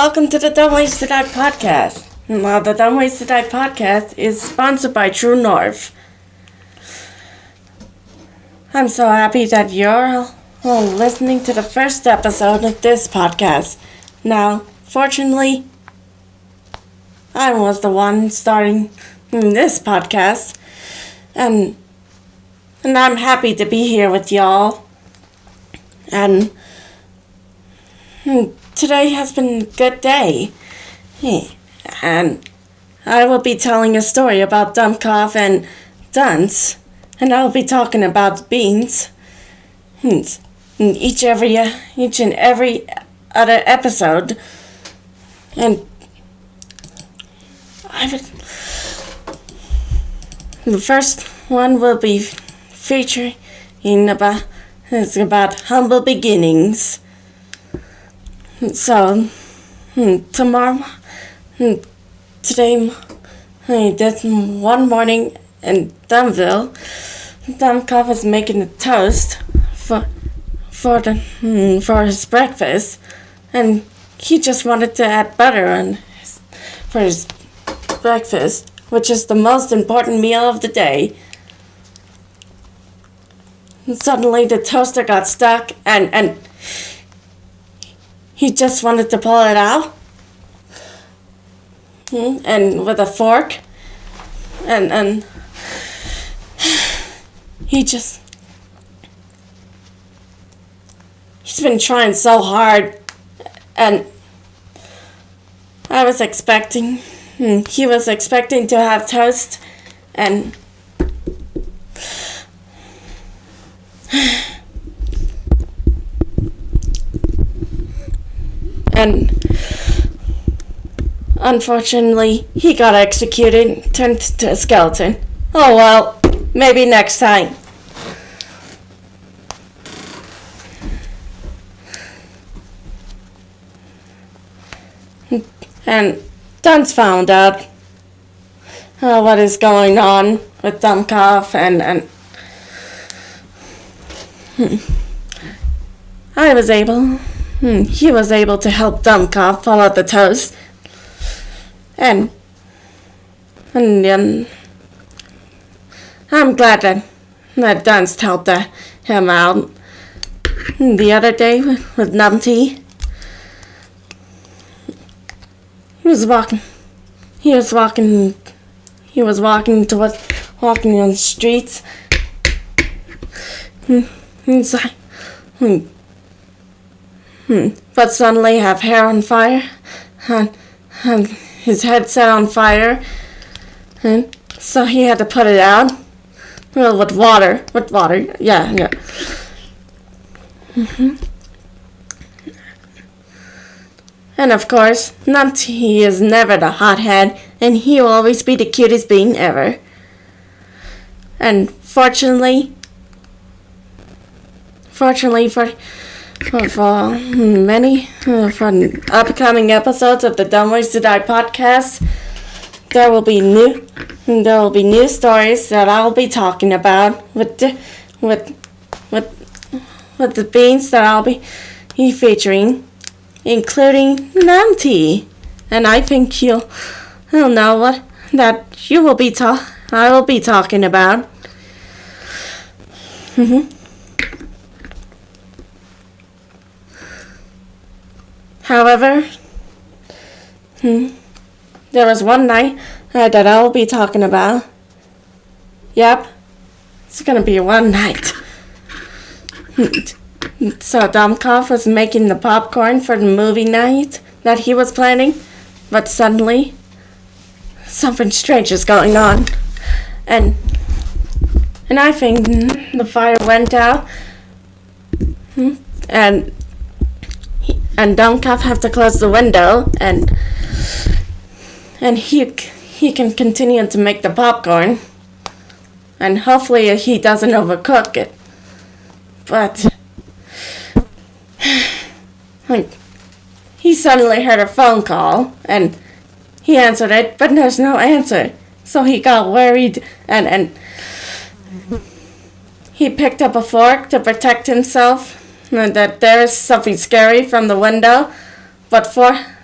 welcome to the Dumbville Podcast. Now, the Dumbville Podcast is sponsored by True North. I'm so happy that you're all listening to the first episode of this podcast. Now, fortunately, I was the one starting this podcast, and I'm happy to be here with y'all. And today has been a good day. And I will be telling a story about Dummkopf and Dunce. And I'll be talking about beans. Each and every other episode. And the first one will be featuring about humble beginnings. So, today, this one morning in Dumbville, Dummkopf is making a toast for his breakfast, and he just wanted to add butter for his breakfast, which is the most important meal of the day. And suddenly the toaster got stuck, and he just wanted to pull it out, and with a fork, and he's been trying so hard, and he was expecting to have toast, and unfortunately, he got executed, turned to a skeleton. Oh well, maybe next time. And Dunce found out what is going on with Dummkopf, and he was able to help Dummkopf follow the toast, and then I'm glad that Dunce helped him out. The other day with Numpty, he was walking on the streets. But suddenly have hair on fire, and his head set on fire, and so he had to put it out. Well, with water, yeah. And of course, Numpty is never the hothead, and he will always be the cutest being ever. And fortunately for upcoming episodes of the Dumbville Podcast, there will be new stories that I'll be talking about with the beans that I'll be featuring, including Numpty. And I think you'll know what that I will be talking about. However, there was one night that I'll be talking about. Yep, it's gonna be one night. So Dummkopf was making the popcorn for the movie night that he was planning, but suddenly something strange is going on, and I think the fire went out, and Dummkopf have to close the window, and he can continue to make the popcorn, and hopefully he doesn't overcook it. But he suddenly heard a phone call, and he answered it, but there's no answer. So he got worried, and he picked up a fork to protect himself, and that there is something scary from the window. But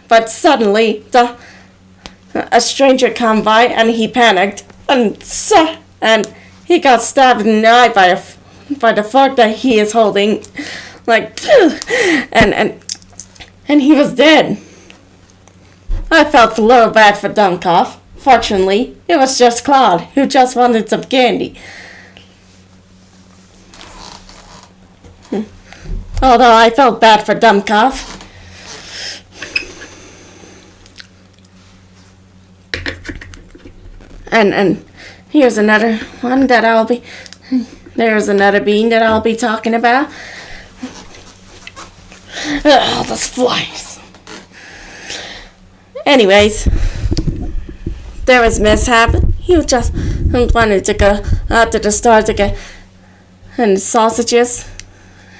but suddenly a stranger come by and he panicked and he got stabbed in the eye by the fork that he is holding, like, and he was dead. I felt a little bad for Dummkopf. Fortunately, it was just Claude, who just wanted some candy. Although I felt bad for Dummkopf. And here's another one that there's another bean that I'll be talking about. Oh, those flies. Anyways, there was Mishap. He just wanted to go out to the store to get sausages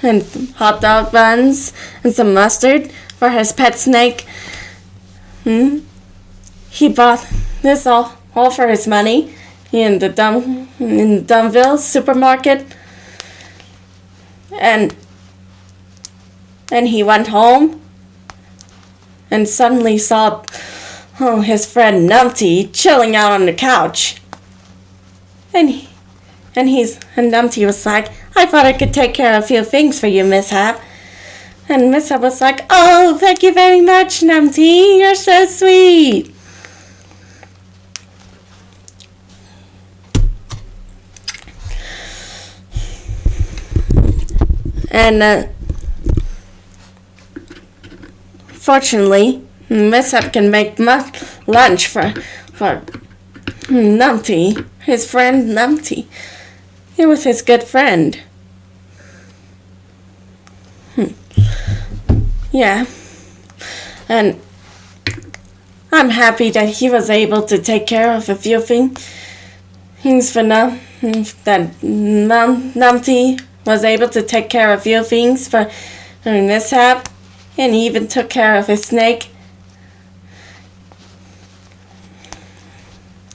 and hot dog buns and some mustard for his pet snake. He bought this all for his money in the Dumbville supermarket. And he went home and suddenly saw his friend Numpty chilling out on the couch. And Numpty was like, I thought I could take care of a few things for you, Mishap. And Mishap was like, oh, thank you very much, Numpty. You're so sweet. And fortunately, Mishap can make lunch for Numpty, his friend Numpty. He was his good friend. Yeah. And I'm happy that he was able to take care of a few things for now. That Numpty was able to take care of a few things for Mishap, and he even took care of his snake.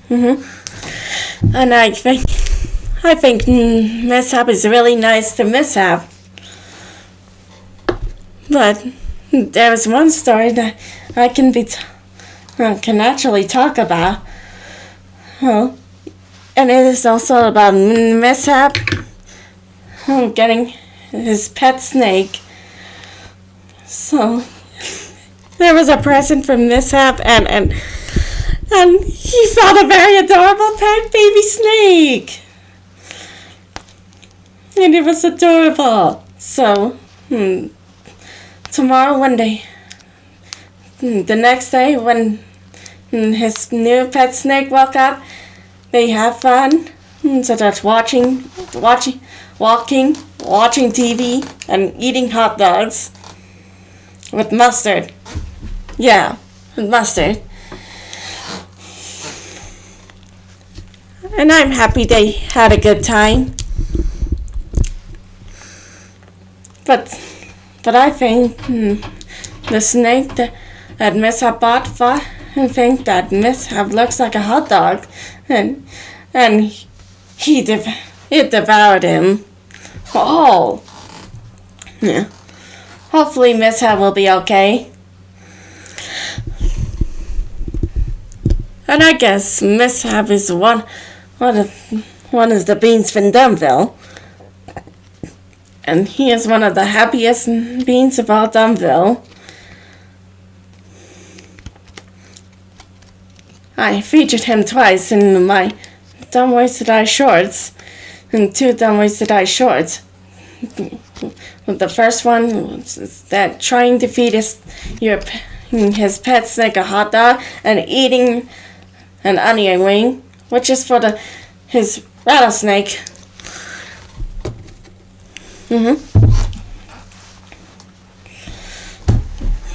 And I think Mishap is really nice to Mishap. But there is one story that I can actually talk about. And it is also about Mishap getting his pet snake. So there was a present from Mishap, and he found a very adorable pet baby snake. And it was adorable. So tomorrow, the next day, when his new pet snake woke up, they have fun. So that's watching TV, and eating hot dogs with mustard. Yeah, with mustard. And I'm happy they had a good time. But I think the snake that Mishap bought for, I think that Mishap looks like a hot dog, and it devoured him. Oh, yeah. Hopefully Mishap will be okay. And I guess Mishap is one of the beans from Dumbville. And he is one of the happiest beans of all Dumbville. I featured him twice in my Dumb Ways to Die shorts, and 2 Dumb Ways to Die shorts. The first one was that trying to feed his pet snake a hot dog and eating an onion ring, which is for his rattlesnake.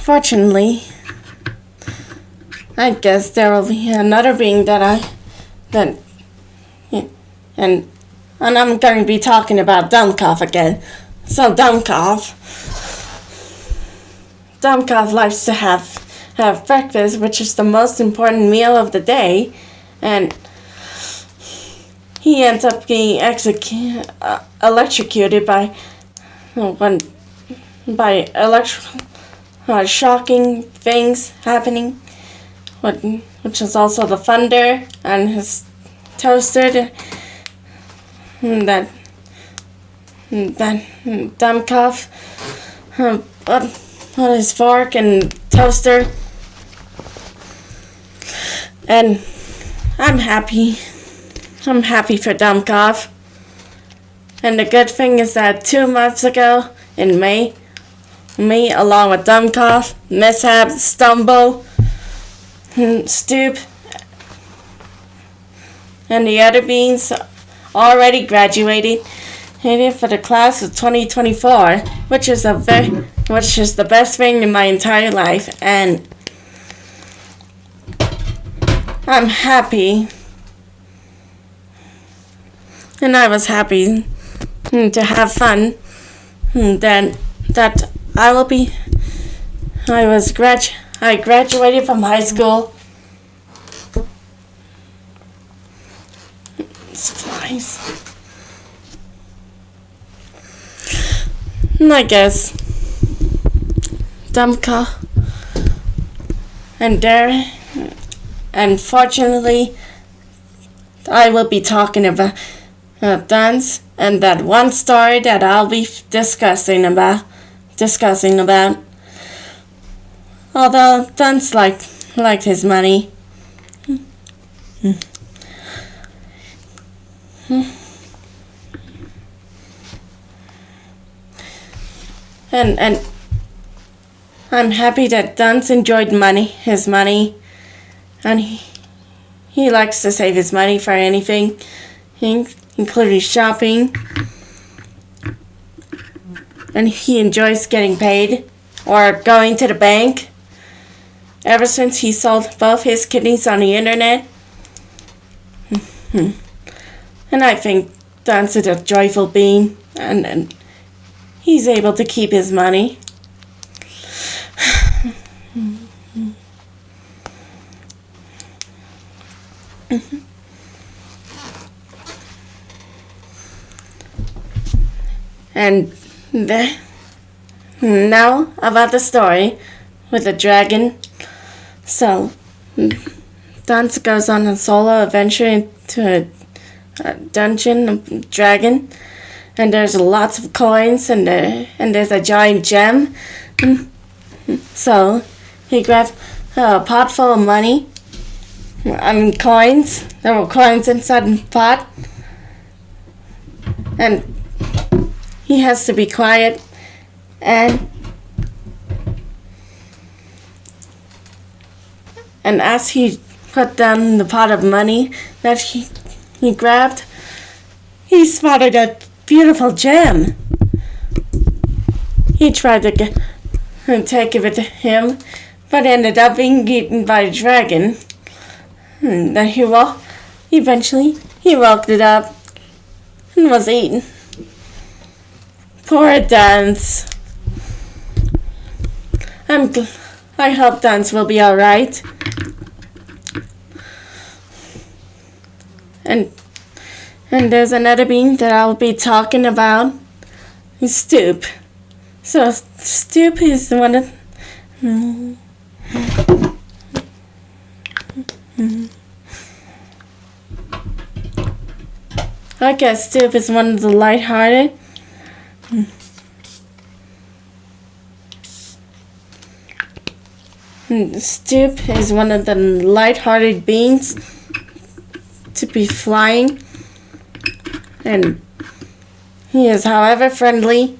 Fortunately, I guess there will be another being and I'm going to be talking about Dummkopf again. So Dummkopf likes to have breakfast, which is the most important meal of the day, and he ends up being electrocuted by shocking things happening, which is also the thunder and his toaster that Dummkopf on his fork and toaster. And I'm happy. I'm happy for Dummkopf. And the good thing is that 2 months ago, in May, me along with Dummkopf, Mishap, Stumbo, Stupe, and the other beans already graduated for the class of 2024, which is the best thing in my entire life, and I'm happy. And I was happy to have fun. Then that I graduated from high school. It's flies. And I guess Dummkopf and fortunately I will be talking about Dunce and that one story that I'll be discussing about. Although Dunce liked his money. And I'm happy that Dunce enjoyed his money, and he likes to save his money for anything, including shopping, and he enjoys getting paid or going to the bank. Ever since he sold both his kidneys on the internet, and I think Dunce is a joyful being, and he's able to keep his money. And now about the story with the dragon. So, Dunce goes on a solo adventure into a dungeon dragon, and there's lots of coins, and there's a giant gem. So he grabbed a pot full of money. Coins. There were coins inside the pot, and he has to be quiet. And as he put down the pot of money that he grabbed, he spotted a beautiful gem. He tried to take it with him, but ended up being eaten by a dragon. And then eventually he woke it up and was eaten. Poor Dunce. I hope Dunce will be alright. And there's another bean that I'll be talking about. Stupe. So Stupe is one of I guess Stupe is one of the lighthearted. Stupe is one of the lighthearted beings to be flying, and he is, however, friendly.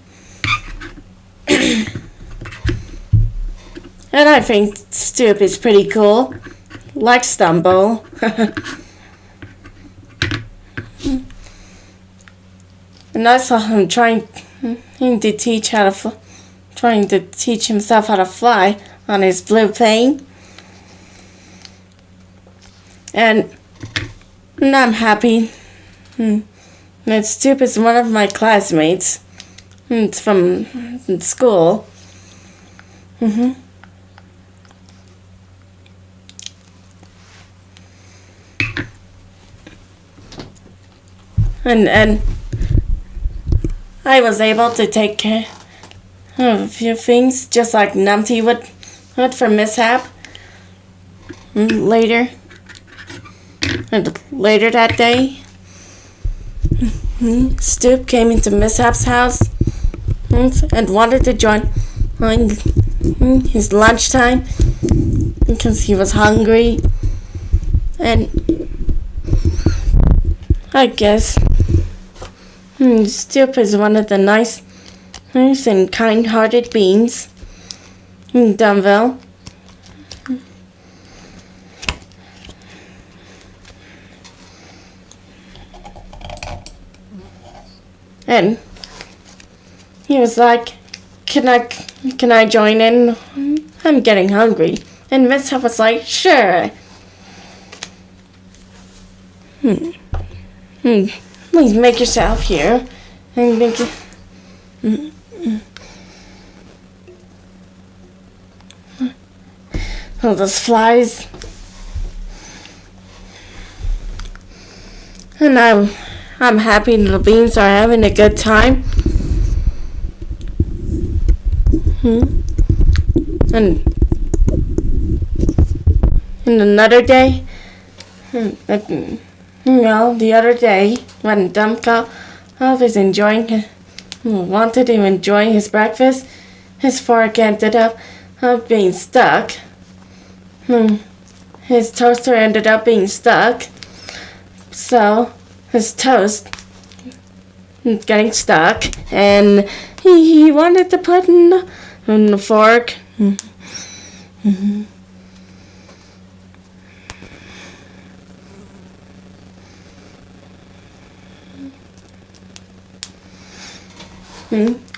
And I think Stupe is pretty cool, like Stumbo. And I saw him trying to teach himself how to fly on his blue plane. And I'm happy that Stupe is one of my classmates. It's from school. And I was able to take care a few things, just like Numpty would for Mishap. Later that day, Stupe came into Mishap's house and wanted to join his lunchtime because he was hungry. And I guess Stupe is one of the nice and kind-hearted beings in Dumbville. And he was like, can I join in? I'm getting hungry. And Mishap was like, sure. Please make yourself here. And make it. Oh, those flies. And I'm happy the beans are having a good time. And another day, the other day when Dummkopf was wanted to enjoy his breakfast, his fork ended up being stuck. His toaster ended up being stuck, so his toast getting stuck, and he wanted to put in the fork.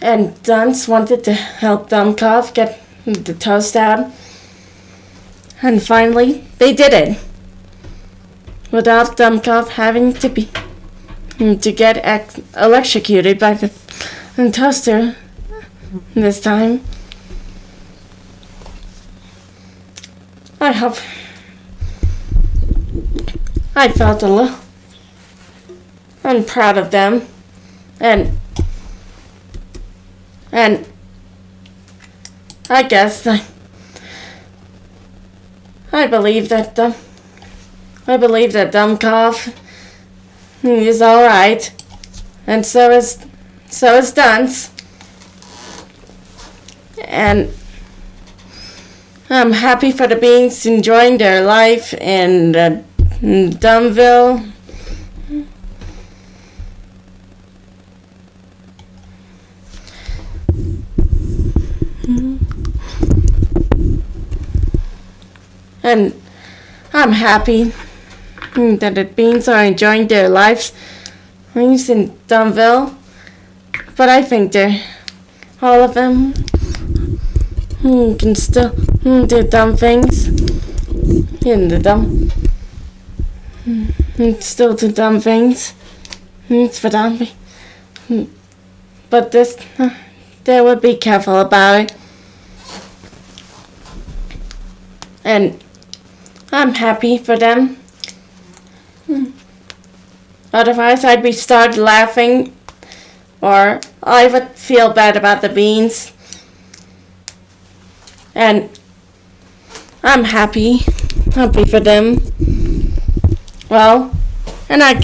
And Dunce wanted to help Dummkopf get the toast out. And finally, they did it. Without Dummkopf having to get electrocuted by the toaster this time. I felt a little. I'm proud of them, and I guess I believe that Dummkopf is all right, and so is Dunce, and I'm happy for the beings enjoying their life in Dumbville. And I'm happy that the beings are enjoying their lives in Dumbville. But I think all of them can still do dumb things. Still do dumb things. It's for dumb. But they would be careful about it. And I'm happy for them. Otherwise, I'd be start laughing, or I would feel bad about the beans. And I'm happy for them. Well, and I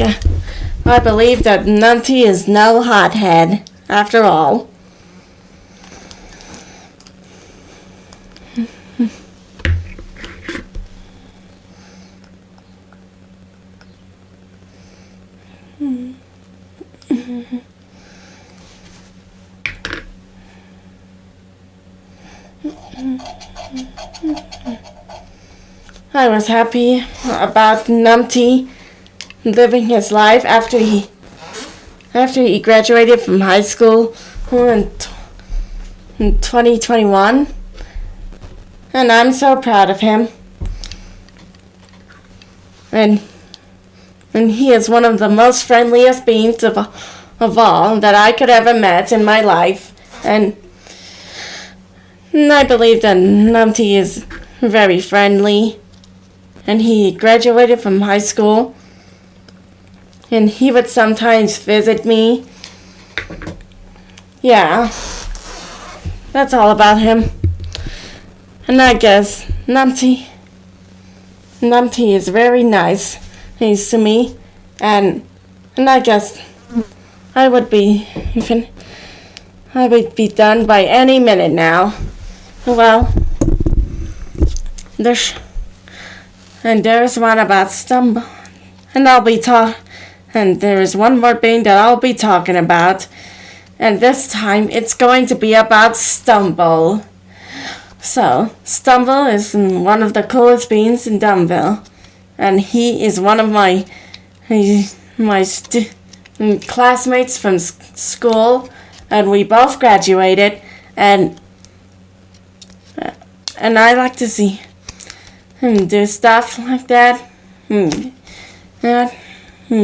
believe that Numpty is no hothead after all. I was happy about Numpty living his life after he graduated from high school in 2021, and I'm so proud of him. And he is one of the most friendliest beings of all that I could ever met in my life, and I believe that Numpty is very friendly. And he graduated from high school, and he would sometimes visit me. Yeah, that's all about him. And I guess Numpty is very nice. He's to me, and I guess I would be done by any minute now. Well, there's one about Stumbo, and there is one more bean that I'll be talking about, and this time it's going to be about Stumbo. So, Stumbo is one of the coolest beans in Dumbville, and he is one of my classmates from school, and we both graduated, and I like to see him do stuff like that,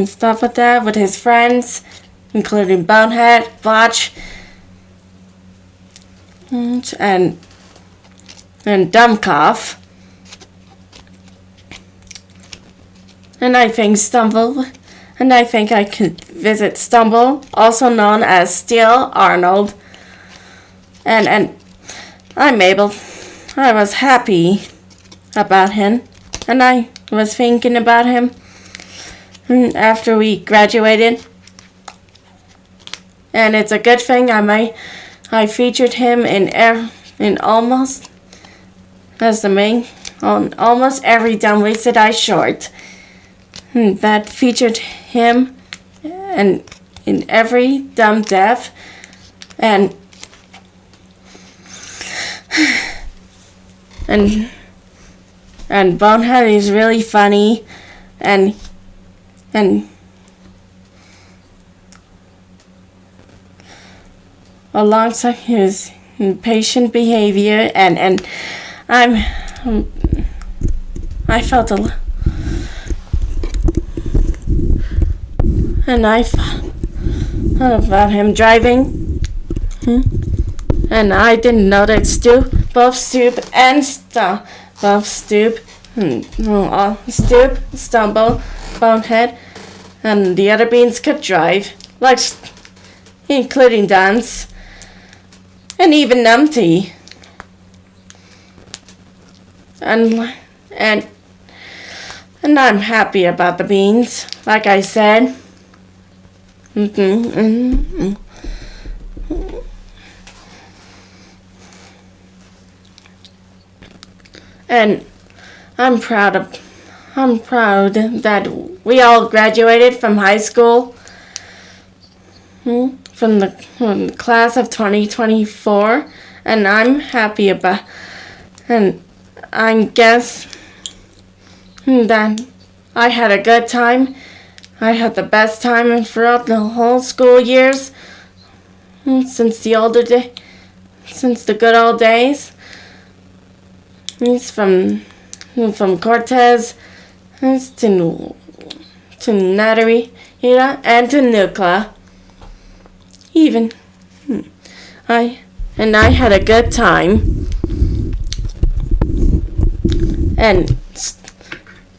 stuff like that with his friends, including Bonehead, Botch, and Dummkopf. And I think I could visit Stumbo, also known as Steel Arnold. And I was happy about him, and I was thinking about him after we graduated. And it's a good thing I featured him in almost as the main on almost every Dumb Wasted Eye short that featured him, and in every Dumb Deaf, and Bonehead is really funny, and alongside his patient behavior, and I felt and I thought about him driving, and I didn't know that both Stupe, Stumbo, Bonehead, and the other beans could drive, like including Dunce, and even Numpty, and I'm happy about the beans, like I said. And I'm proud that we all graduated from high school, from the class of 2024, and I'm happy about, and I guess that I had a good time. I had the best time throughout the whole school years, since the good old days. He's from Cortez to Nattery, and to Nucla. Even I had a good time, and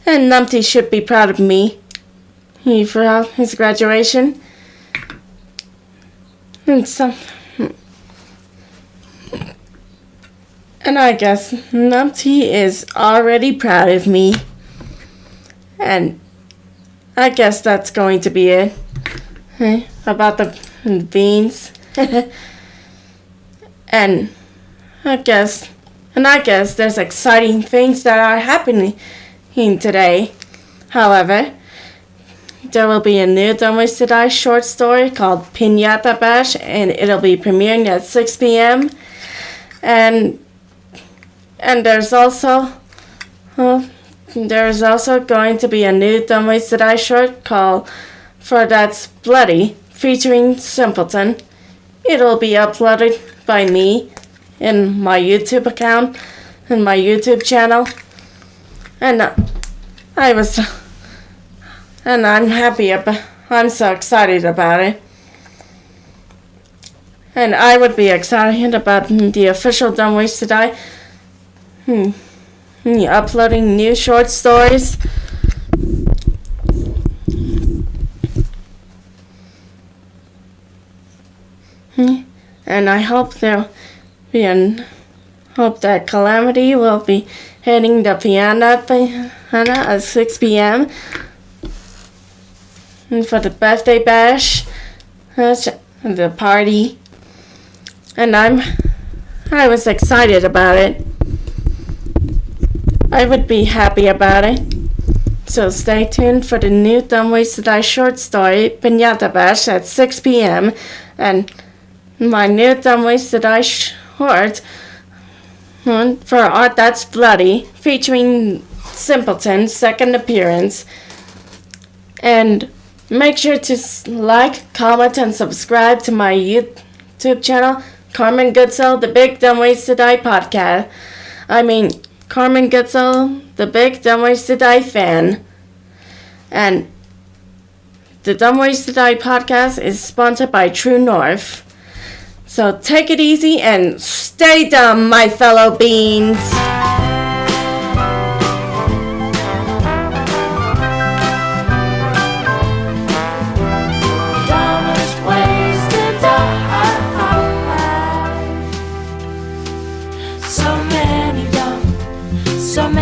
Numpty should be proud of me. For his graduation, and I guess Numpty is already proud of me, and I guess that's going to be it about the beans. and I guess there's exciting things that are happening today. However, there will be a new Dumb Wasted Eye short story called Piñata Pain, and it'll be premiering at 6 p.m. And there's also going to be a new Dumb Wasted Eye short called For That's Bloody, featuring Simpleton. It'll be uploaded by me in my YouTube account and my YouTube channel, and I'm so excited about it. And I would be excited about the official Dumb Wasted Eye uploading new short stories. And I hope and hope that Calamity will be hitting the Piñata Pain at 6 p.m. And for the birthday bash, the party. And I was excited about it. I would be happy about it. So stay tuned for the new Dumb Ways to Die short story, Piñata Bash, at 6 p.m. And my new Dumb Ways to Die short for Art That's Bloody, featuring Simpleton's second appearance. And make sure to like, comment, and subscribe to my YouTube channel, Carmen Goodsell, the Big Dumb Ways to Die podcast. Carmen Goodsell, the Big Dumb Ways to Die fan. And the Dumb Ways to Die podcast is sponsored by True North. So take it easy and stay dumb, my fellow beans. Dumbest ways to die. So many dumb, so many.